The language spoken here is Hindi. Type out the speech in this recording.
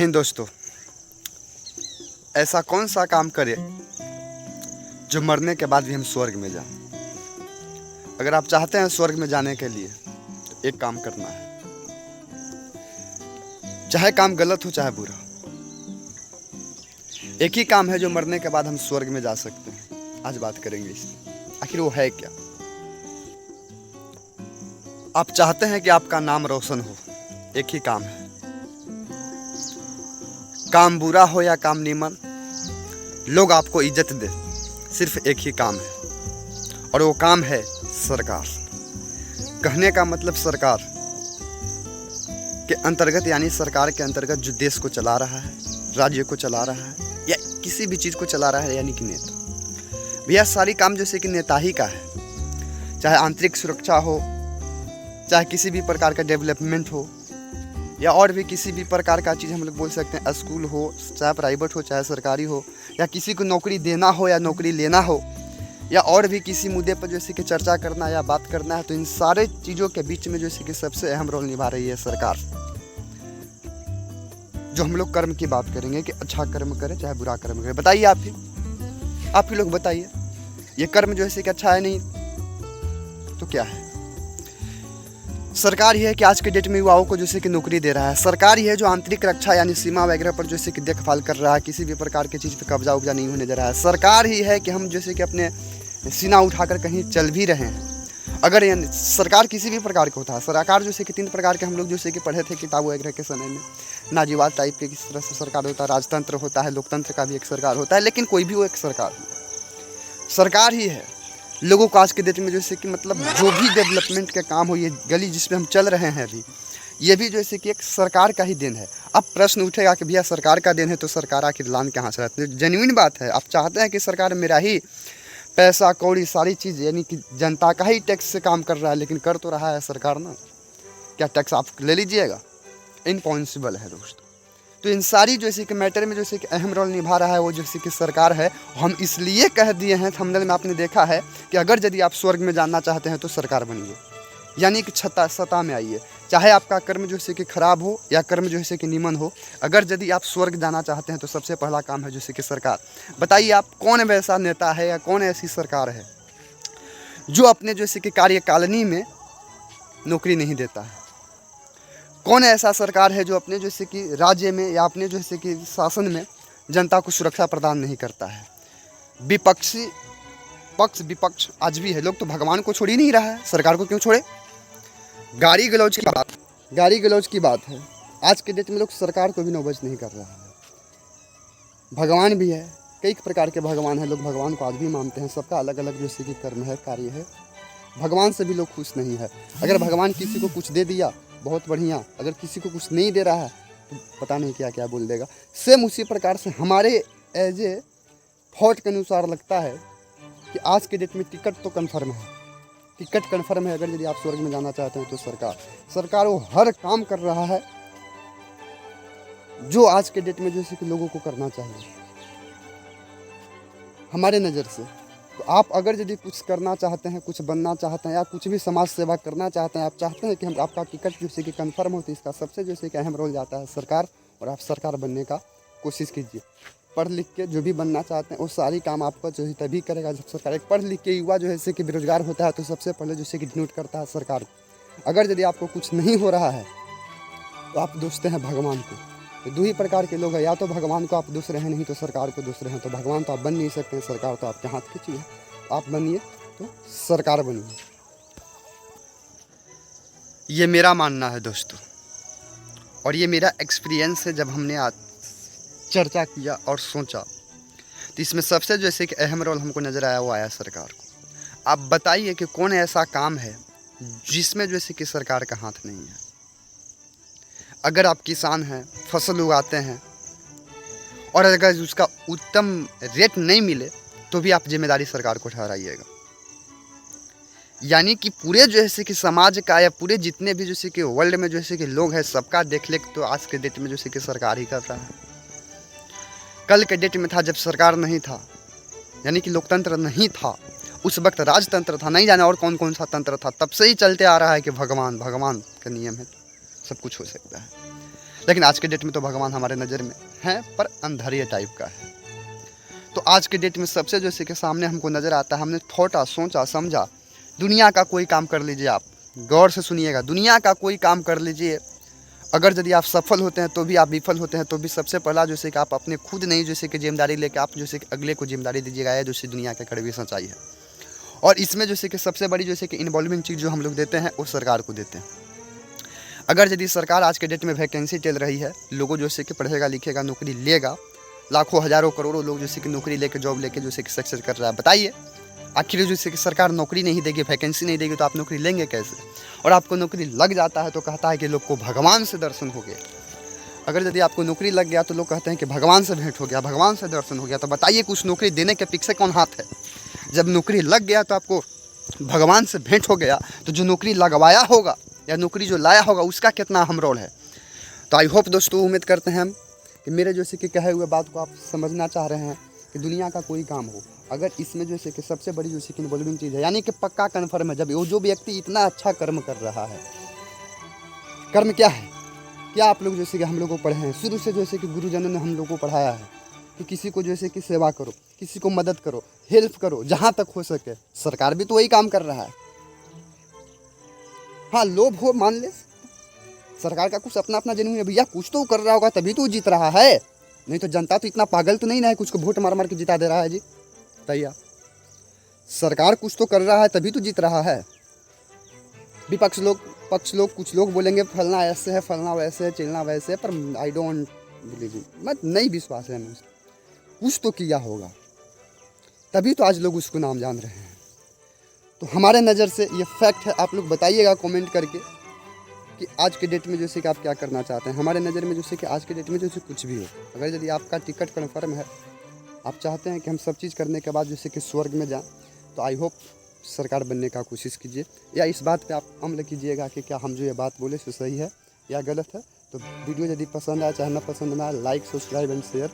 हिंद दोस्तों, ऐसा कौन सा काम करे जो मरने के बाद भी हम स्वर्ग में जाएं। अगर आप चाहते हैं स्वर्ग में जाने के लिए तो एक काम करना है, चाहे काम गलत हो चाहे बुरा, एक ही काम है जो मरने के बाद हम स्वर्ग में जा सकते हैं। आज बात करेंगे इसमें, आखिर वो है क्या। आप चाहते हैं कि आपका नाम रोशन हो, एक ही काम है, काम बुरा हो या काम नीमन, लोग आपको इज्जत दे, सिर्फ एक ही काम है और वो काम है सरकार। कहने का मतलब सरकार के अंतर्गत, यानी सरकार के अंतर्गत जो देश को चला रहा है, राज्य को चला रहा है या किसी भी चीज़ को चला रहा है, यानी कि नेता। भैया सारी काम जैसे कि नेता ही का है, चाहे आंतरिक सुरक्षा हो, चाहे किसी भी प्रकार का डेवलपमेंट हो, या और भी किसी भी प्रकार का चीज़ हम लोग बोल सकते हैं, स्कूल हो, चाहे प्राइवेट हो चाहे सरकारी हो, या किसी को नौकरी देना हो या नौकरी लेना हो, या और भी किसी मुद्दे पर जैसे कि चर्चा करना या बात करना है, तो इन सारे चीज़ों के बीच में जैसे कि सबसे अहम रोल निभा रही है सरकार। जो हम लोग कर्म की बात करेंगे कि अच्छा कर्म करे चाहे बुरा कर्म करे। बताइए आप ही लोग बताइए, ये कर्म जो है कि अच्छा है नहीं तो क्या है। सरकार ही है कि आज के डेट में युवाओं को जैसे कि नौकरी दे रहा है। सरकार ही है जो आंतरिक रक्षा यानी सीमा वगैरह पर जैसे कि देखभाल कर रहा है, किसी भी प्रकार की चीज़ पे कब्जा उब्जा नहीं होने दे रहा है। सरकार ही है कि हम जैसे कि अपने सीना उठाकर कहीं चल भी रहे हैं। अगर यानी सरकार किसी भी प्रकार का होता है, सरकार जैसे कि 3 प्रकार के हम लोग जैसे कि पढ़े थे किताब वगैरह के समय में, नाजीवाद टाइप के किस तरह से सरकार होता है, राजतंत्र होता है, लोकतंत्र का भी एक सरकार होता है, लेकिन कोई भी वो एक सरकार ही है। लोगों को आज के डेट में जैसे कि मतलब जो भी डेवलपमेंट के काम हो, ये गली जिसमें हम चल रहे हैं अभी, ये भी जैसे कि एक सरकार का ही देन है। अब प्रश्न उठेगा कि भैया सरकार का देन है तो सरकार आखिर लान कहाँ से रहती है। जेन्युइन बात है, आप चाहते हैं कि सरकार मेरा ही पैसा कौड़ी सारी चीज़ यानी कि जनता का ही टैक्स से काम कर रहा है, लेकिन कर तो रहा है सरकार ना। क्या टैक्स आप ले लीजिएगा? इम्पॉसिबल है दोस्तों। तो इन सारी जैसे कि मैटर में जैसे कि अहम रोल निभा रहा है वो जैसे कि सरकार है। हम इसलिए कह दिए हैं, थंबनेल में आपने देखा है कि अगर यदि आप स्वर्ग में जाना चाहते हैं तो सरकार बनिए, यानी कि सत्ता में आइए। चाहे आपका कर्म जैसे कि खराब हो या कर्म जैसे कि निमन हो, अगर यदि आप स्वर्ग जाना चाहते हैं तो सबसे पहला काम है जैसे कि सरकार। बताइए आप कौन वैसा नेता है या कौन ऐसी सरकार है जो अपने जैसे कि कार्यकालिनी में नौकरी नहीं देता है। कौन ऐसा सरकार है जो अपने जैसे कि राज्य में या अपने जैसे कि शासन में जनता को सुरक्षा प्रदान नहीं करता है। विपक्षी पक्ष विपक्ष आज भी है। लोग तो भगवान को छोड़ ही नहीं रहा है, सरकार को क्यों छोड़े। गाली गलौज की बात है। आज के डेट में लोग सरकार को भी नौबज नहीं कर रहा है। भगवान भी है, कई प्रकार के भगवान हैं, लोग भगवान को आज भी मानते हैं। सबका अलग अलग जैसे कि कर्म है, कार्य है। भगवान से भी लोग खुश नहीं है। अगर भगवान किसी को कुछ दे दिया बहुत बढ़िया, अगर किसी को कुछ नहीं दे रहा है तो पता नहीं क्या क्या बोल देगा। सेम उसी प्रकार से हमारे एज ए थॉट के अनुसार लगता है कि आज के डेट में टिकट तो कन्फर्म है, टिकट कन्फर्म है। अगर यदि आप स्वर्ग में जाना चाहते हैं तो सरकार वो हर काम कर रहा है जो आज के डेट में जैसे कि लोगों को करना चाहिए हमारे नज़र से। तो आप अगर यदि कुछ करना चाहते हैं, कुछ बनना चाहते हैं या कुछ भी समाज सेवा करना चाहते हैं, आप चाहते हैं कि हम आपका टिकट जैसे कि कंफर्म हो, तो इसका सबसे जैसे कि अहम रोल जाता है सरकार। और आप सरकार बनने का कोशिश कीजिए। पढ़ लिख के जो भी बनना चाहते हैं वो सारी काम आपका जो है तभी करेगा जब सरकार। एक पढ़ लिख के युवा जो है जैसे कि बेरोजगार होता है तो सबसे पहले जैसे कि डिनोट करता है सरकार को। अगर यदि आपको कुछ नहीं हो रहा है तो आप दोषते हैं भगवान को। तो 2 ही प्रकार के लोग हैं, या तो भगवान को आप दोष रहे हैं, नहीं तो सरकार को दोष रहे हैं। तो भगवान तो आप बन नहीं सकते, सरकार तो आपके हाथ की चीज़ है। आप बनिए तो सरकार बनिए, ये मेरा मानना है दोस्तों। और ये मेरा एक्सपीरियंस है। जब हमने आज चर्चा किया और सोचा तो इसमें सबसे जैसे कि अहम रोल हमको नज़र आया वो आया सरकार को। आप बताइए कि कौन ऐसा काम है जिसमें जैसे कि सरकार का हाथ नहीं है। अगर आप किसान हैं, फसल उगाते हैं और अगर उसका उत्तम रेट नहीं मिले तो भी आप जिम्मेदारी सरकार को ठहराइएगा। यानी कि पूरे जैसे कि समाज का या पूरे जितने भी जैसे कि वर्ल्ड में जैसे कि लोग हैं सबका देख ले तो आज के डेट में जैसे कि सरकार ही कर रहा है। कल के डेट में था जब सरकार नहीं था, यानी कि लोकतंत्र नहीं था, उस वक्त राजतंत्र था, नहीं जाने और कौन कौन सा तंत्र था। तब से ही चलते आ रहा है कि भगवान का नियम है, सब कुछ हो सकता है। लेकिन आज के डेट में तो भगवान हमारे नज़र में है, पर अंधेरे टाइप का है। तो आज के डेट में सबसे जैसे कि सामने हमको नज़र आता है, हमने थोड़ा सोचा समझा, दुनिया का कोई काम कर लीजिए, आप गौर से सुनिएगा, दुनिया का कोई काम कर लीजिए, अगर यदि आप सफल होते हैं तो भी, आप विफल होते हैं तो भी, सबसे पहला जैसे कि आप अपने खुद नहीं जैसे कि जिम्मेदारी लेकर आप जैसे कि अगले को जिम्मेदारी दीजिएगा, यह जैसे दुनिया के कड़वी सच्चाई है। और इसमें जैसे कि सबसे बड़ी जैसे कि इन्वॉल्वमेंट चीज़ जो हम लोग देते हैं वो सरकार को देते हैं। अगर यदि सरकार आज के डेट में वैकेंसी चल रही है, लोगों जैसे कि पढ़ेगा लिखेगा नौकरी लेगा, लाखों हज़ारों करोड़ों लोग जैसे कि नौकरी लेके जॉब लेके जैसे कि सक्सेस कर रहा है, बताइए आखिर जैसे कि सरकार नौकरी नहीं देगी, वैकेंसी नहीं देगी, तो आप नौकरी लेंगे कैसे? और आपको नौकरी लग जाता है तो कहता है कि लोग को भगवान से दर्शन हो गया। अगर यदि आपको नौकरी लग गया तो लोग कहते हैं कि भगवान से भेंट हो गया, भगवान से दर्शन हो गया। तो बताइए कुछ नौकरी देने के पीछे कौन हाथ है? जब नौकरी लग गया तो आपको भगवान से भेंट हो गया, तो जो नौकरी लगवाया होगा या नौकरी जो लाया होगा उसका कितना अहम रोल है। तो आई होप दोस्तों, उम्मीद करते हैं हम कि मेरे जैसे कि कहे हुए बात को आप समझना चाह रहे हैं कि दुनिया का कोई काम हो, अगर इसमें जैसे कि सबसे बड़ी जैसे कि इन्वॉल्विंग चीज़ है, यानी कि पक्का कन्फर्म है, जब वो जो व्यक्ति इतना अच्छा कर्म कर रहा है, कर्म क्या है, क्या आप लोग जैसे कि हम लोग को पढ़े हैं शुरू से, जैसे कि गुरुजनों ने हम लोग को पढ़ाया है कि किसी को जैसे कि सेवा करो, किसी को मदद करो, हेल्प करो जहाँ तक हो सके। सरकार भी तो वही काम कर रहा है। हाँ, लोभ हो मान ले, सरकार का कुछ अपना अपना जन्म है भैया, कुछ तो कर रहा होगा तभी तो जीत रहा है, नहीं तो जनता तो इतना पागल तो नहीं ना है कुछ को वोट मार मार के जिता दे रहा है जी। तैयार सरकार कुछ तो कर रहा है तभी तो जीत रहा है। विपक्ष लोग, पक्ष लोग, कुछ लोग बोलेंगे फलना ऐसे है, फलना वैसे है, चिलना वैसे है, पर आई डोंट बिलीव, मैं नहीं विश्वास है, कुछ तो किया होगा तभी तो आज लोग उसको नाम जान रहे हैं। तो हमारे नज़र से ये फैक्ट है। आप लोग बताइएगा कमेंट करके कि आज के डेट में जैसे कि आप क्या करना चाहते हैं। हमारे नज़र में जैसे कि आज के डेट में जैसे कुछ भी हो, अगर यदि आपका टिकट कन्फर्म है, आप चाहते हैं कि हम सब चीज़ करने के बाद जैसे कि स्वर्ग में जाएं, तो आई होप सरकार बनने का कोशिश कीजिए, या इस बात पे आप अमल कीजिएगा कि क्या हम जो ये बात बोले सो सही है या गलत है। तो वीडियो यदि पसंद आए, चाहे ना पसंद ना आए, लाइक सब्सक्राइब एंड शेयर